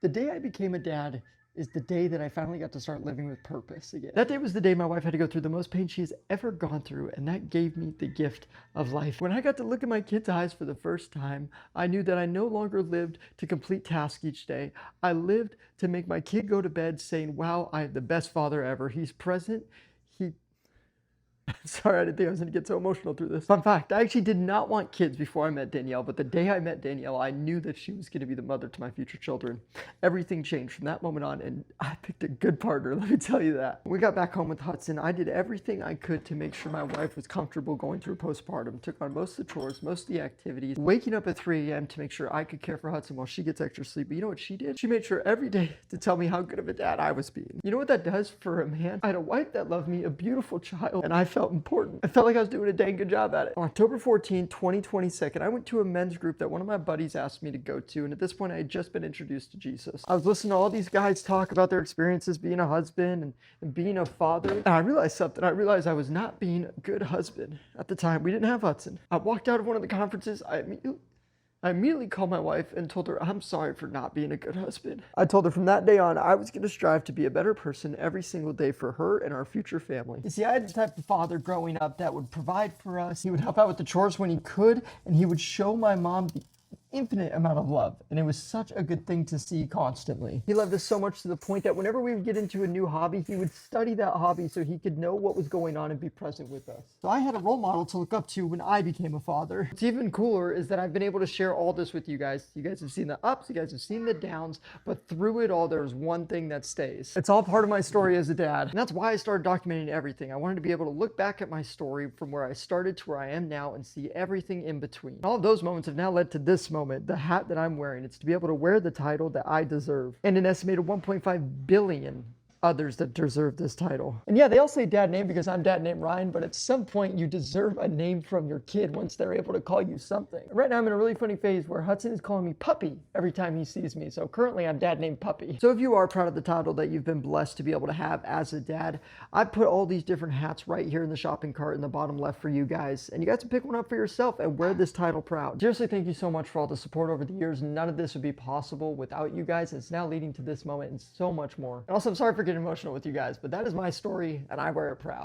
The day I became a dad is the day that I finally got to start living with purpose again. That day was the day my wife had to go through the most pain she's ever gone through, and that gave me the gift of life. When I got to look in my kid's eyes for the first time, I knew that I no longer lived to complete tasks each day. I lived to make my kid go to bed saying, wow, I have the best father ever. He's present. He Sorry, I didn't think I was going to get so emotional through this. Fun fact, I actually did not want kids before I met Danielle, but the day I met Danielle, I knew that she was going to be the mother to my future children. Everything changed from that moment on, and I picked a good partner, let me tell you that. When we got back home with Hudson, I did everything I could to make sure my wife was comfortable going through postpartum, took on most of the chores, most of the activities, waking up at 3 a.m. to make sure I could care for Hudson while she gets extra sleep. But you know what she did? She made sure every day to tell me how good of a dad I was being. You know what that does for a man? I had a wife that loved me, a beautiful child, and I felt important. I felt like I was doing a dang good job at it. On October 14, 2022, I went to a men's group that one of my buddies asked me to go to, and at this point I had just been introduced to Jesus. I was listening to all these guys talk about their experiences being a husband and being a father, and I realized something. I realized I was not being a good husband. At the time, we didn't have Hudson. I walked out of one of the conferences, I immediately called my wife and told her I'm sorry for not being a good husband. I told her from that day on, I was going to strive to be a better person every single day for her and our future family. You see, I had the type of father growing up that would provide for us. He would help out with the chores when he could, and he would show my mom the infinite amount of love, and it was such a good thing to see constantly. He loved us so much to the point that whenever we would get into a new hobby, he would study that hobby so he could know what was going on and be present with us. So I had a role model to look up to when I became a father. What's even cooler is that I've been able to share all this with you guys. You guys have seen the ups, you guys have seen the downs, but through it all, there's one thing that stays. It's all part of my story as a dad, and that's why I started documenting everything. I wanted to be able to look back at my story from where I started to where I am now and see everything in between. And all of those moments have now led to this moment, the hat that I'm wearing. It's to be able to wear the title that I deserve, and an estimated 1.5 billion others that deserve this title. And yeah, they all say dad name because I'm dad named Ryan, but at some point you deserve a name from your kid once they're able to call you something. Right now I'm in a really funny phase where Hudson is calling me Puppy every time he sees me. So currently I'm dad named Puppy. So if you are proud of the title that you've been blessed to be able to have as a dad, I put all these different hats right here in the shopping cart in the bottom left for you guys. And you guys can pick one up for yourself and wear this title proud. Seriously, thank you so much for all the support over the years. None of this would be possible without you guys. It's now leading to this moment and so much more. And also, I'm sorry for getting emotional with you guys, but that is my story and I wear it proud.